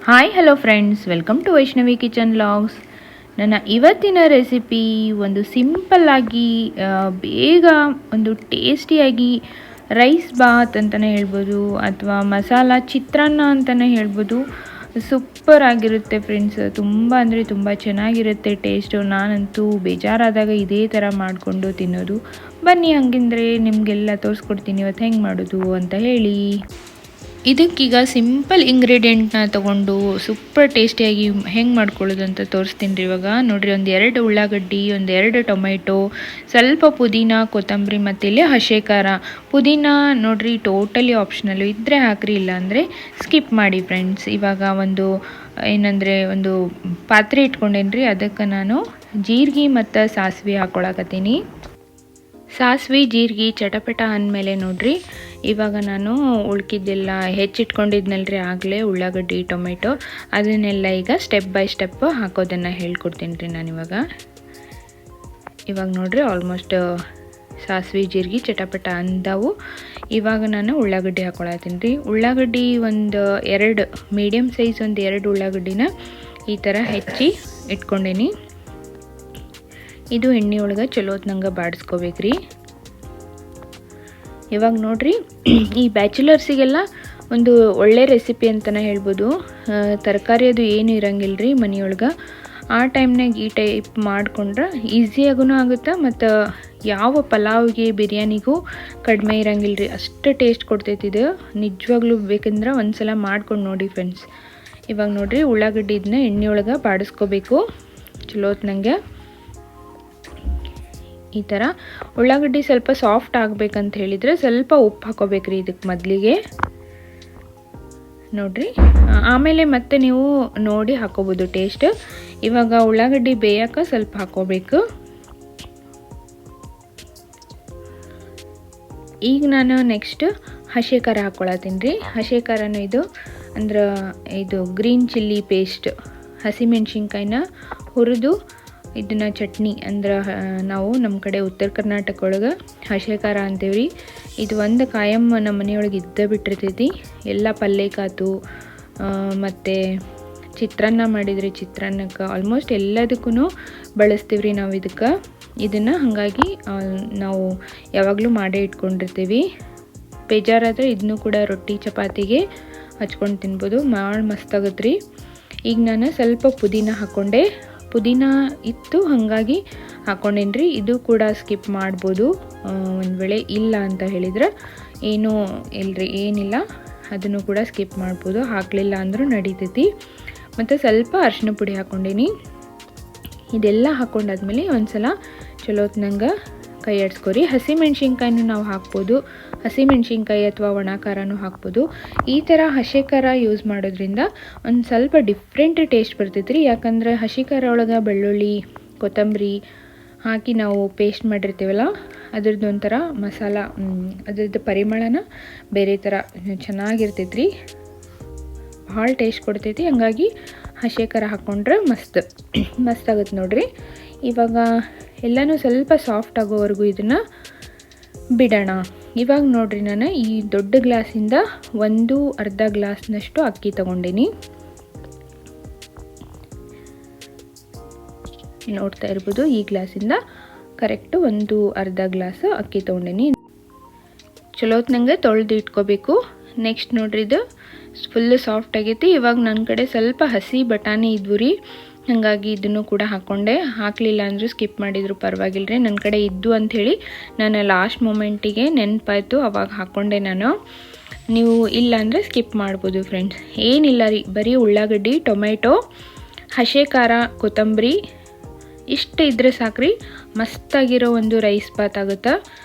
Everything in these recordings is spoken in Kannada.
Hi hello friends, welcome to Vaishnavi kitchen vlogs. ನನ್ನ ಇವತ್ತಿನ ರೆಸಿಪಿ ಒಂದು ಸಿಂಪಲ್ಲಾಗಿ ಬೇಗ ಒಂದು ಟೇಸ್ಟಿಯಾಗಿ ರೈಸ್ ಬಾತ್ ಅಂತಲೇ ಹೇಳ್ಬೋದು, ಅಥವಾ ಮಸಾಲ ಚಿತ್ರಾನ್ನ ಅಂತಲೇ ಹೇಳ್ಬೋದು. ಸೂಪರ್ ಆಗಿರುತ್ತೆ ಫ್ರೆಂಡ್ಸ್, ತುಂಬ ಅಂದರೆ ತುಂಬ ಚೆನ್ನಾಗಿರುತ್ತೆ ಟೇಸ್ಟು. ನಾನಂತೂ ಬೇಜಾರಾದಾಗ ಇದೇ ಥರ ಮಾಡಿಕೊಂಡು ತಿನ್ನೋದು. ಬನ್ನಿ ಹಂಗಿಂದರೆ ನಿಮಗೆಲ್ಲ ತೋರಿಸ್ಕೊಡ್ತೀನಿ ಇವತ್ತು ಹೆಂಗೆ ಮಾಡೋದು ಅಂತ ಹೇಳಿ. ಇದಕ್ಕೀಗ ಸಿಂಪಲ್ ಇಂಗ್ರೀಡಿಯೆಂಟ್ನ ತೊಗೊಂಡು ಸೂಪರ್ ಟೇಸ್ಟಿಯಾಗಿ ಹೆಂಗೆ ಮಾಡ್ಕೊಳ್ಳೋದು ಅಂತ ತೋರಿಸ್ತೀನಿ ರೀ. ಇವಾಗ ನೋಡಿರಿ, ಒಂದು 2 ಉಳ್ಳಾಗಡ್ಡಿ, ಒಂದು 2 ಟೊಮೆಟೊ, ಸ್ವಲ್ಪ ಪುದೀನ, ಕೊತ್ತಂಬರಿ ಮತ್ತು ಇಲ್ಲಿ ಹಸಿ ಖಾರ. ಪುದೀನ ನೋಡಿರಿ ಟೋಟಲಿ ಆಪ್ಷನಲ್ಲು, ಇದ್ದರೆ ಹಾಕ್ರಿ, ಇಲ್ಲ ಅಂದರೆ ಸ್ಕಿಪ್ ಮಾಡಿ ಫ್ರೆಂಡ್ಸ್. ಇವಾಗ ಒಂದು ಪಾತ್ರೆ ಇಟ್ಕೊಂಡೇನಿ ರೀ, ಅದಕ್ಕೆ ನಾನು ಜೀರಿಗೆ ಮತ್ತು ಸಾಸಿವೆ ಹಾಕ್ಕೊಳಕತ್ತೀನಿ. ಸಾಸಿವೆ ಜೀರಿಗೆ ಚಟಪಟ ಅಂದಮೇಲೆ ನೋಡಿರಿ, ಇವಾಗ ನಾನು ಉಳ್ಕಿದ್ದೆಲ್ಲ ಹೆಚ್ಚಿಟ್ಕೊಂಡಿದ್ನಲ್ರಿ ಆಗಲೇ ಉಳ್ಳಾಗಡ್ಡಿ ಟೊಮೆಟೊ, ಅದನ್ನೆಲ್ಲ ಈಗ ಸ್ಟೆಪ್ ಬೈ ಸ್ಟೆಪ್ ಹಾಕೋದನ್ನು ಹೇಳ್ಕೊಡ್ತೀನಿ ರೀ ನಾನಿವಾಗ. ನೋಡಿರಿ ಆಲ್ಮೋಸ್ಟ್ ಸಾಸಿವೆ ಜೀರಿಗೆ ಚಟಪಟ ಅಂದವು. ಇವಾಗ ನಾನು ಉಳ್ಳಾಗಡ್ಡಿ ಹಾಕ್ಕೊಳತ್ತೀನಿ ರೀ. ಉಳ್ಳಾಗಡ್ಡಿ ಒಂದು 2 ಮೀಡಿಯಮ್ ಸೈಜ್ ಒಂದು 2 ಉಳ್ಳಾಗಡ್ಡಿನ ಈ ಥರ ಹೆಚ್ಚಿ ಇಟ್ಕೊಂಡೇನಿ. ಇದು ಎಣ್ಣೆ ಒಳಗೆ ಚಲೋ ಹೊತ್ನಂಗೆ ಬಾಡಿಸ್ಕೋಬೇಕ್ರಿ. ಇವಾಗ ನೋಡಿರಿ, ಈ ಬ್ಯಾಚುಲರ್ಸಿಗೆಲ್ಲ ಒಂದು ಒಳ್ಳೆ ರೆಸಿಪಿ ಅಂತಲೇ ಹೇಳ್ಬೋದು. ತರಕಾರಿ ಅದು ಏನು ಇರಂಗಿಲ್ಲ ರೀ ಮನೆಯೊಳಗೆ. ಆ ಟೈಮ್ನಾಗ ಈ ಟೈಪ್ ಮಾಡಿಕೊಂಡ್ರೆ ಈಸಿಯಾಗೂ ಆಗುತ್ತೆ, ಮತ್ತು ಯಾವ ಪಲಾವ್ಗೆ ಬಿರಿಯಾನಿಗೂ ಕಡಿಮೆ ಇರಂಗಿಲ್ಲ ರೀ, ಅಷ್ಟು ಟೇಸ್ಟ್ ಕೊಡ್ತೈತಿ ಇದು. ನಿಜವಾಗ್ಲೂ ಬೇಕಂದ್ರೆ ಒಂದು ಸಲ ಮಾಡ್ಕೊಂಡು ನೋಡಿ ಫ್ರೆಂಡ್ಸ್. ಇವಾಗ ನೋಡಿರಿ, ಉಳ್ಳಾಗಡ್ಡಿ ಇದನ್ನ ಎಣ್ಣೆ ಒಳಗೆ ಬಾಡಿಸ್ಕೋಬೇಕು ಚಲೋ ಹೊತ್ನಂಗೆ. ಈ ಥರ ಉಳ್ಳಾಗಡ್ಡಿ ಸ್ವಲ್ಪ ಸಾಫ್ಟ್ ಆಗಬೇಕಂತ ಹೇಳಿದರೆ ಸ್ವಲ್ಪ ಉಪ್ಪು ಹಾಕೋಬೇಕ್ರಿ ಇದಕ್ಕೆ ಮೊದಲಿಗೆ. ನೋಡಿರಿ, ಆಮೇಲೆ ಮತ್ತೆ ನೀವು ನೋಡಿ ಹಾಕೋಬೋದು ಟೇಸ್ಟ್. ಇವಾಗ ಉಳ್ಳಾಗಡ್ಡಿ ಬೇಯಕ್ಕೆ ಸ್ವಲ್ಪ ಹಾಕೋಬೇಕು. ಈಗ ನಾನು ನೆಕ್ಸ್ಟ್ ಹಸಿ ಖಾರ ಹಾಕ್ಕೊಳತ್ತೀನಿ ರೀ. ಹಸಿ ಖಾರನೂ ಇದು ಗ್ರೀನ್ ಚಿಲ್ಲಿ ಪೇಸ್ಟ್, ಹಸಿಮೆಣ್ಸಿನ್ಕಾಯಿನ ಹುರಿದು ಇದನ್ನು ಚಟ್ನಿ ನಾವು ನಮ್ಮ ಕಡೆ ಉತ್ತರ ಕರ್ನಾಟಕ ಒಳಗೆ ಹಸಿ ಖಾರ ಅಂತೀವ್ರಿ. ಇದು ಒಂದು ಕಾಯಂ ನಮ್ಮ ಮನೆಯೊಳಗೆ ಇದ್ದ ಬಿಟ್ಟಿರ್ತೈತಿ. ಎಲ್ಲ ಪಲ್ಯಕ್ಕಾತು ಮತ್ತು ಚಿತ್ರಾನ್ನ ಮಾಡಿದ್ರಿ, ಚಿತ್ರಾನ್ನಕ್ಕೆ ಆಲ್ಮೋಸ್ಟ್ ಎಲ್ಲದಕ್ಕೂ ಬಳಸ್ತೀವ್ರಿ ನಾವು ಇದನ್ನು. ಹಾಗಾಗಿ ನಾವು ಯಾವಾಗಲೂ ಮಾಡೇ ಇಟ್ಕೊಂಡಿರ್ತೀವಿ. ಬೇಜಾರಾದರೆ ಇದನ್ನು ಕೂಡ ರೊಟ್ಟಿ ಚಪಾತಿಗೆ ಹಚ್ಕೊಂಡು ತಿನ್ಬೋದು, ಮಸ್ತಾಗತ್ತೆ ರೀ. ಈಗ ನಾನು ಸ್ವಲ್ಪ ಪುದೀನ ಹಾಕ್ಕೊಂಡೆ. ಪುದೀನ ಇತ್ತು ಹಾಗಾಗಿ ಹಾಕ್ಕೊಂಡೇನಿ ರೀ. ಇದು ಕೂಡ ಸ್ಕಿಪ್ ಮಾಡ್ಬೋದು, ಒಂದು ವೇಳೆ ಇಲ್ಲ ಅಂತ ಹೇಳಿದ್ರೆ ಏನೂ ಇಲ್ಲರಿ, ಏನಿಲ್ಲ, ಅದನ್ನು ಕೂಡ ಸ್ಕಿಪ್ ಮಾಡ್ಬೋದು, ಹಾಕಲಿಲ್ಲ ಅಂದರೂ ನಡೀತೈತಿ. ಮತ್ತು ಸ್ವಲ್ಪ ಅರಿಶಿನ ಪುಡಿ ಹಾಕ್ಕೊಂಡೀನಿ. ಇದೆಲ್ಲ ಹಾಕ್ಕೊಂಡಾದ್ಮೇಲೆ ಒಂದು ಸಲ ಚಲೋ ಹೊತ್ನಂಗೆ ಕೈ ಆಡಿಸ್ಕೊರಿ. ಹಸಿಮೆಣ್ಸಿನ್ಕಾಯಿನೂ ನಾವು ಹಾಕ್ಬೋದು, ಹಸಿಮೆಣ್ಸಿನ್ಕಾಯಿ ಅಥವಾ ಒಣ ಖಾರನೂ ಹಾಕ್ಬೋದು. ಈ ಥರ ಹಸಿ ಖಾರ ಯೂಸ್ ಮಾಡೋದ್ರಿಂದ ಒಂದು ಸ್ವಲ್ಪ ಡಿಫ್ರೆಂಟ್ ಟೇಸ್ಟ್ ಬರ್ತೈತೆ ರೀ. ಯಾಕಂದರೆ ಹಸಿ ಖಾರ ಒಳಗೆ ಬೆಳ್ಳುಳ್ಳಿ, ಕೊತ್ತಂಬರಿ ಹಾಕಿ ನಾವು ಪೇಸ್ಟ್ ಮಾಡಿರ್ತೀವಲ್ಲ, ಅದ್ರದ್ದು ಒಂಥರ ಮಸಾಲ, ಅದ್ರದ್ದು ಪರಿಮಳನ ಬೇರೆ ಥರ ಚೆನ್ನಾಗಿರ್ತೈತೆ ರೀ, ಭಾಳ ಟೇಸ್ಟ್ ಕೊಡ್ತೈತಿ. ಹಂಗಾಗಿ ಹಸಿ ಖಾರ ಹಾಕ್ಕೊಂಡ್ರೆ ಮಸ್ತಾಗುತ್ತೆ ನೋಡಿರಿ. ಇವಾಗ ಎಲ್ಲನೂ ಸ್ವಲ್ಪ ಸಾಫ್ಟ್ ಆಗೋವರೆಗೂ ಇದನ್ನು ಬಿಡೋಣ. ಇವಾಗ ನೋಡಿರಿ, ನಾನು ಈ ದೊಡ್ಡ ಗ್ಲಾಸಿಂದ ಅರ್ಧ ಗ್ಲಾಸ್ನಷ್ಟು ಅಕ್ಕಿ ತೊಗೊಂಡೀನಿ. ನೋಡ್ತಾ ಇರ್ಬೋದು, ಈ ಗ್ಲಾಸಿಂದ ಕರೆಕ್ಟು ಅರ್ಧ ಗ್ಲಾಸ್ ಅಕ್ಕಿ ತೊಗೊಂಡೀನಿ. ಚಲೋ ಹೊತ್ನಂಗೆ ತೊಳೆದು ಇಟ್ಕೋಬೇಕು. ನೆಕ್ಸ್ಟ್ ನೋಡ್ರಿ, ಇದು ಫುಲ್ಲು ಸಾಫ್ಟ್ ಆಗೈತಿ. ಇವಾಗ ನನ್ನ ಕಡೆ ಸ್ವಲ್ಪ ಹಸಿ ಬಟಾಣಿ ಇದ್ವು ರೀ, ಹಾಗಾಗಿ ಇದನ್ನು ಕೂಡ ಹಾಕ್ಕೊಂಡೆ. ಹಾಕಲಿಲ್ಲ ಅಂದರೂ ಸ್ಕಿಪ್ ಮಾಡಿದ್ರು ಪರವಾಗಿಲ್ಲ ರೀ, ನನ್ನ ಕಡೆ ಇದ್ದು ಅಂಥೇಳಿ ನಾನು ಲಾಸ್ಟ್ ಮೂಮೆಂಟಿಗೆ ನೆನಪಾಯಿತು, ಅವಾಗ ಹಾಕ್ಕೊಂಡೆ ನಾನು. ನೀವು ಇಲ್ಲ ಅಂದರೆ ಸ್ಕಿಪ್ ಮಾಡ್ಬೋದು ಫ್ರೆಂಡ್ಸ್, ಏನಿಲ್ಲ ರೀ. ಬರೀ ಉಳ್ಳಾಗಡ್ಡಿ, ಟೊಮೆಟೊ, ಹಸಿ ಖಾರ, ಕೊತ್ತಂಬರಿ ಇಷ್ಟು ಇದ್ದರೆ ಸಾಕ್ರಿ, ಮಸ್ತಾಗಿರೋ ಒಂದು ರೈಸ್ ಬಾತ್ ಆಗುತ್ತೆ.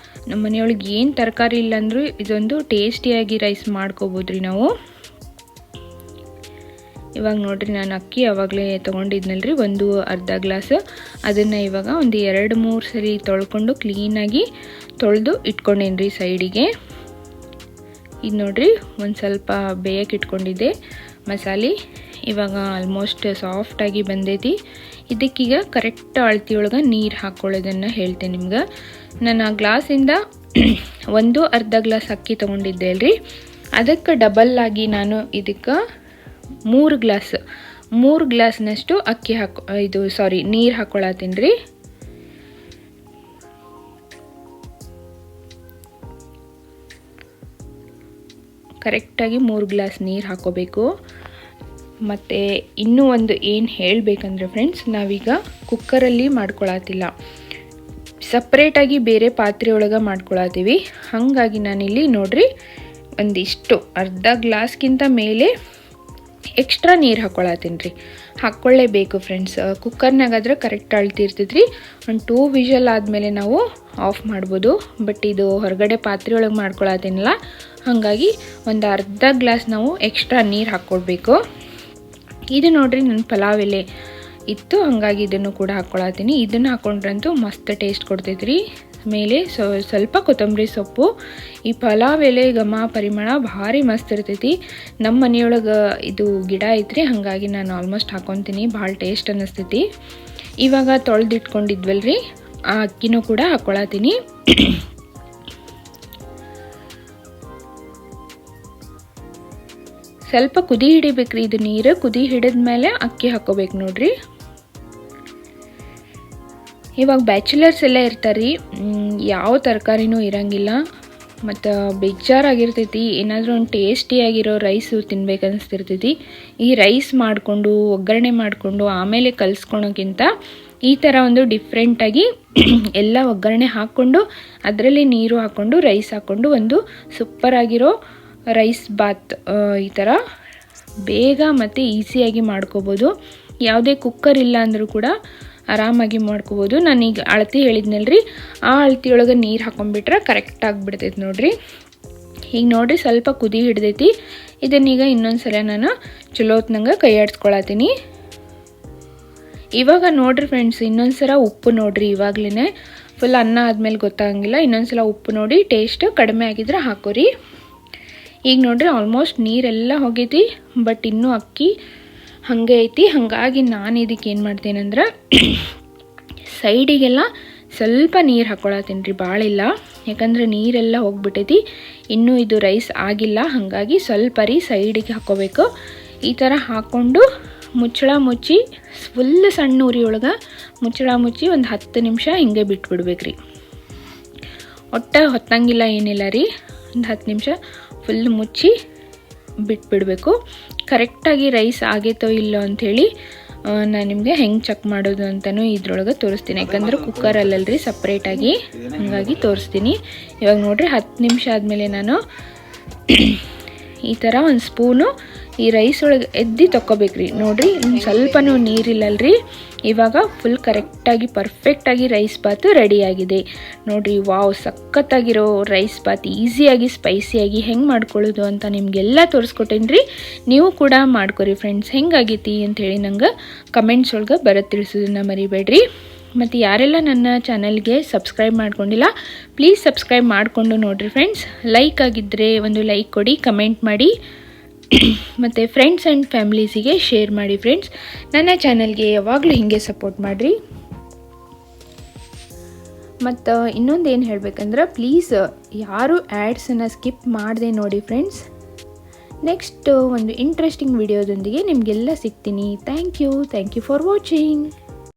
ನಮ್ಮ ಮನೆಯೊಳಗೆ ಏನು ತರಕಾರಿ ಇಲ್ಲ ಅಂದರೂ ಇದೊಂದು ಟೇಸ್ಟಿಯಾಗಿ ರೈಸ್ ಮಾಡ್ಕೋಬೋದು ರೀ ನಾವು. ಇವಾಗ ನೋಡಿರಿ, ನಾನು ಅಕ್ಕಿ ಆವಾಗಲೇ ತೊಗೊಂಡಿದ್ನಲ್ರಿ ಅರ್ಧ ಗ್ಲಾಸ್, ಅದನ್ನು ಇವಾಗ ಒಂದು 2-3 ಸರಿ ತೊಳ್ಕೊಂಡು ಕ್ಲೀನಾಗಿ ತೊಳೆದು ಇಟ್ಕೊಂಡೇನಿ ರೀ ಸೈಡಿಗೆ. ಇದು ನೋಡಿರಿ, ಒಂದು ಸ್ವಲ್ಪ ಬೇಯಕ್ಕೆ ಇಟ್ಕೊಂಡಿದ್ದೆ ಮಸಾಲೆ. ಇವಾಗ ಆಲ್ಮೋಸ್ಟ್ ಸಾಫ್ಟಾಗಿ ಬಂದೈತಿ. ಇದಕ್ಕೀಗ ಕರೆಕ್ಟ್ ಅಳತೆಯೊಳಗೆ ನೀರು ಹಾಕ್ಕೊಳ್ಳೋದನ್ನು ಹೇಳ್ತೇನೆ ನಿಮ್ಗೆ. ನಾನು ಆ ಗ್ಲಾಸಿಂದ ಅರ್ಧ ಗ್ಲಾಸ್ ಅಕ್ಕಿ ತೊಗೊಂಡಿದ್ದೆ ಅಲ್ರಿ, ಅದಕ್ಕೆ ಡಬಲ್ ಆಗಿ ನಾನು ಇದಕ್ಕೆ 3 ಗ್ಲಾಸ್ನಷ್ಟು ನೀರು ಹಾಕ್ಕೊಳತ್ತೀನಿ ರೀ. ಕರೆಕ್ಟಾಗಿ 3 ಗ್ಲಾಸ್ ನೀರು ಹಾಕ್ಕೋಬೇಕು. ಮತ್ತು ಇನ್ನೂ ಒಂದು ಏನು ಹೇಳಬೇಕಂದ್ರೆ ಫ್ರೆಂಡ್ಸ್, ನಾವೀಗ ಕುಕ್ಕರಲ್ಲಿ ಮಾಡ್ಕೊಳತ್ತಿಲ್ಲ, ಸಪ್ರೇಟಾಗಿ ಬೇರೆ ಪಾತ್ರೆ ಒಳಗೆ ಮಾಡ್ಕೊಳತ್ತೀವಿ. ಹಾಗಾಗಿ ನಾನಿಲ್ಲಿ ನೋಡ್ರಿ ಒಂದಿಷ್ಟು ಅರ್ಧ ಗ್ಲಾಸ್ಗಿಂತ ಮೇಲೆ ಎಕ್ಸ್ಟ್ರಾ ನೀರು ಹಾಕ್ಕೊಳತ್ತೀನಿ ರೀ. ಹಾಕ್ಕೊಳ್ಳೇಬೇಕು ಫ್ರೆಂಡ್ಸ್, ಕುಕ್ಕರ್ನಾಗಾದ್ರೆ ಕರೆಕ್ಟ್ ಅಳ್ತಿರ್ತೈತೆ ರೀ. ಒಂದು 2 ವಿಷಲ್ ಆದಮೇಲೆ ನಾವು ಆಫ್ ಮಾಡ್ಬೋದು. ಬಟ್ ಇದು ಹೊರಗಡೆ ಪಾತ್ರೆ ಒಳಗೆ ಮಾಡ್ಕೊಳತ್ತೀನಲ್ಲ, ಹಾಗಾಗಿ ಒಂದು ಅರ್ಧ ಗ್ಲಾಸ್ ನಾವು ಎಕ್ಸ್ಟ್ರಾ ನೀರು ಹಾಕ್ಕೊಳ್ಬೇಕು. ಇದು ನೋಡ್ರಿ ನನ್ನ ಪಲಾವ್ ಎಲೆ ಇತ್ತು, ಹಾಗಾಗಿ ಇದನ್ನು ಕೂಡ ಹಾಕ್ಕೊಳತ್ತೀನಿ. ಇದನ್ನು ಹಾಕ್ಕೊಂಡ್ರಂತೂ ಮಸ್ತ್ ಟೇಸ್ಟ್ ಕೊಡ್ತೈತೆ ರೀ. ಮೇಲೆ ಸ್ವಲ್ಪ ಕೊತ್ತಂಬರಿ ಸೊಪ್ಪು. ಈ ಪಲಾವ್ ಎಲೆ ಘಮ ಪರಿಮಳ ಭಾರಿ ಮಸ್ತ್ ಇರ್ತೈತಿ. ನಮ್ಮ ಮನೆಯೊಳಗೆ ಇದು ಗಿಡ ಐತ್ರಿ, ಹಾಗಾಗಿ ನಾನು ಆಲ್ಮೋಸ್ಟ್ ಹಾಕ್ಕೊತೀನಿ, ಭಾಳ ಟೇಸ್ಟ್ ಅನ್ನಿಸ್ತೈತಿ. ಇವಾಗ ತೊಳೆದಿಟ್ಕೊಂಡಿದ್ವಲ್ರಿ ಆ ಅಕ್ಕಿನೂ ಕೂಡ ಹಾಕ್ಕೊಳತ್ತೀನಿ. ಸ್ವಲ್ಪ ಕುದಿ ಹಿಡಿಬೇಕ್ರಿ ಇದು ನೀರು. ಕುದಿ ಹಿಡಿದ್ಮೇಲೆ ಅಕ್ಕಿ ಹಾಕ್ಕೋಬೇಕು ನೋಡ್ರಿ. ಇವಾಗ ಬ್ಯಾಚುಲರ್ಸ್ ಎಲ್ಲ ಇರ್ತಾರೆ, ಯಾವ ತರಕಾರಿನೂ ಇರಂಗಿಲ್ಲ ಮತ್ತು ಬೇಜಾರಾಗಿರ್ತೈತಿ. ಏನಾದರೂ ಒಂದು ಟೇಸ್ಟಿಯಾಗಿರೋ ರೈಸು ತಿನ್ಬೇಕನ್ನಿಸ್ತಿರ್ತೈತಿ. ಈ ರೈಸ್ ಮಾಡಿಕೊಂಡು ಒಗ್ಗರಣೆ ಮಾಡಿಕೊಂಡು ಆಮೇಲೆ ಕಲಿಸ್ಕೊಳೋಕ್ಕಿಂತ ಈ ಥರ ಒಂದು ಡಿಫ್ರೆಂಟಾಗಿ ಎಲ್ಲ ಒಗ್ಗರಣೆ ಹಾಕ್ಕೊಂಡು ಅದರಲ್ಲಿ ನೀರು ಹಾಕ್ಕೊಂಡು ರೈಸ್ ಹಾಕ್ಕೊಂಡು ಒಂದು ಸೂಪರಾಗಿರೋ ರೈಸ್ ಬಾತ್ ಈ ಥರ ಬೇಗ ಮತ್ತು ಈಸಿಯಾಗಿ ಮಾಡ್ಕೋಬೋದು. ಯಾವುದೇ ಕುಕ್ಕರ್ ಇಲ್ಲ ಅಂದರೂ ಕೂಡ ಆರಾಮಾಗಿ ಮಾಡ್ಕೋಬೋದು. ನಾನೀಗ ಅಳತೆ ಹೇಳಿದ್ನಲ್ರಿ, ಆ ಅಳತೆಯೊಳಗೆ ನೀರು ಹಾಕೊಂಡ್ಬಿಟ್ರೆ ಕರೆಕ್ಟ್ ಆಗಿಬಿಡ್ತೈತೆ ನೋಡ್ರಿ. ಈಗ ನೋಡಿರಿ ಸ್ವಲ್ಪ ಕುದಿ ಹಿಡ್ದೈತಿ. ಇದನ್ನೀಗ ಇನ್ನೊಂದು ಸಲ ನಾನು ಚಲೋ ಹೊತ್ನಂಗೆ ಕೈ ಆಡಿಸ್ಕೊಳತ್ತೀನಿ. ಇವಾಗ ನೋಡ್ರಿ ಫ್ರೆಂಡ್ಸ್, ಇನ್ನೊಂದು ಸಲ ಉಪ್ಪು ನೋಡ್ರಿ. ಇವಾಗಲೇ ಫುಲ್ ಅನ್ನ ಆದಮೇಲೆ ಗೊತ್ತಾಗಂಗಿಲ್ಲ. ಇನ್ನೊಂದು ಸಲ ಉಪ್ಪು ನೋಡಿ, ಟೇಸ್ಟ್ ಕಡಿಮೆ ಆಗಿದ್ರೆ ಹಾಕೋರಿ. ಈಗ ನೋಡ್ರಿ ಆಲ್ಮೋಸ್ಟ್ ನೀರೆಲ್ಲ ಹೋಗೈತಿ, ಬಟ್ ಇನ್ನೂ ಅಕ್ಕಿ ಹಾಗೆ ಐತಿ. ಹಾಗಾಗಿ ನಾನು ಇದಕ್ಕೆ ಏನು ಮಾಡ್ತೇನೆಂದ್ರೆ ಸೈಡಿಗೆಲ್ಲ ಸ್ವಲ್ಪ ನೀರು ಹಾಕ್ಕೊಳತ್ತೀನಿ ರೀ, ಭಾಳ ಇಲ್ಲ. ಯಾಕಂದರೆ ನೀರೆಲ್ಲ ಹೋಗ್ಬಿಟ್ಟೈತಿ, ಇನ್ನೂ ಇದು ರೈಸ್ ಆಗಿಲ್ಲ. ಹಾಗಾಗಿ ಸ್ವಲ್ಪ ರೀ ಸೈಡಿಗೆ ಹಾಕ್ಕೋಬೇಕು. ಈ ಥರ ಹಾಕ್ಕೊಂಡು ಮುಚ್ಚಳ ಮುಚ್ಚಿ ಫುಲ್ ಸಣ್ಣ ಉರಿಯೊಳಗೆ ಮುಚ್ಚಳ ಮುಚ್ಚಿ ಒಂದು 10 ನಿಮಿಷ ಹಿಂಗೆ ಬಿಟ್ಬಿಡ್ಬೇಕ್ರಿ. ಒಟ್ಟು ಹೊತ್ತಂಗಿಲ್ಲ ಏನಿಲ್ಲ ರೀ, ಒಂದು 10 ನಿಮಿಷ ಫುಲ್ ಮುಚ್ಚಿ ಬಿಟ್ಬಿಡಬೇಕು. ಕರೆಕ್ಟಾಗಿ ರೈಸ್ ಆಗೈತೋ ಇಲ್ಲೋ ಅಂಥೇಳಿ ನಾನು ನಿಮಗೆ ಹೆಂಗೆ ಚೆಕ್ ಮಾಡೋದು ಅಂತಲೂ ಇದ್ರೊಳಗೆ ತೋರಿಸ್ತೀನಿ. ಯಾಕಂದ್ರೆ ಕುಕ್ಕರಲ್ಲಲ್ರಿ ಸಪ್ರೇಟಾಗಿ, ಹಾಗಾಗಿ ತೋರಿಸ್ತೀನಿ. ಇವಾಗ ನೋಡಿರಿ 10 ನಿಮಿಷ ಆದಮೇಲೆ ನಾನು ಈ ಥರ ಒಂದು ಸ್ಪೂನು ಈ ರೈಸ್ ಒಳಗೆ ಎದ್ದು ತೊಗೋಬೇಕ್ರಿ. ನೋಡಿರಿ ಸ್ವಲ್ಪನೂ ನೀರಿಲ್ಲಲ್ರಿ. ಇವಾಗ ಫುಲ್ ಕರೆಕ್ಟಾಗಿ ಪರ್ಫೆಕ್ಟಾಗಿ ರೈಸ್ ಬಾತು ರೆಡಿಯಾಗಿದೆ ನೋಡಿರಿ. ವಾವ್, ಸಖತ್ತಾಗಿರೋ ರೈಸ್ ಬಾತ್ ಈಸಿಯಾಗಿ ಸ್ಪೈಸಿಯಾಗಿ ಹೆಂಗೆ ಮಾಡ್ಕೊಳ್ಳೋದು ಅಂತ ನಿಮಗೆಲ್ಲ ತೋರಿಸ್ಕೊಟ್ಟೇನಿ ರೀ. ನೀವು ಕೂಡ ಮಾಡ್ಕೊರಿ ಫ್ರೆಂಡ್ಸ್. ಹೆಂಗಾಗೈತಿ ಅಂಥೇಳಿ ನಂಗೆ ಕಮೆಂಟ್ಸ್ ಒಳಗೆ ಬರೋದು ತಿಳಿಸೋದನ್ನ ಮರಿಬೇಡ್ರಿ. ಮತ್ತು ಯಾರೆಲ್ಲ ನನ್ನ ಚಾನಲ್ಗೆ ಸಬ್ಸ್ಕ್ರೈಬ್ ಮಾಡ್ಕೊಂಡಿಲ್ಲ, ಪ್ಲೀಸ್ ಸಬ್ಸ್ಕ್ರೈಬ್ ಮಾಡಿಕೊಂಡು ನೋಡಿರಿ ಫ್ರೆಂಡ್ಸ್. ಲೈಕ್ ಆಗಿದ್ದರೆ ಒಂದು ಲೈಕ್ ಕೊಡಿ, ಕಮೆಂಟ್ ಮಾಡಿ, ಮತ್ತು ಫ್ರೆಂಡ್ಸ್ ಆ್ಯಂಡ್ ಫ್ಯಾಮಿಲೀಸಿಗೆ ಶೇರ್ ಮಾಡಿ ಫ್ರೆಂಡ್ಸ್. ನನ್ನ ಚಾನಲ್ಗೆ ಯಾವಾಗಲೂ ಹೀಗೆ ಸಪೋರ್ಟ್ ಮಾಡಿರಿ. ಮತ್ತು ಇನ್ನೊಂದು ಏನು ಹೇಳಬೇಕಂದ್ರೆ, ಪ್ಲೀಸ್ ಯಾರು ಆ್ಯಡ್ಸನ್ನು ಸ್ಕಿಪ್ ಮಾಡದೆ ನೋಡಿ ಫ್ರೆಂಡ್ಸ್. ನೆಕ್ಸ್ಟ್ ಒಂದು ಇಂಟ್ರೆಸ್ಟಿಂಗ್ ವಿಡಿಯೋದೊಂದಿಗೆ ನಿಮಗೆಲ್ಲ ಸಿಗ್ತೀನಿ. Thank you for watching.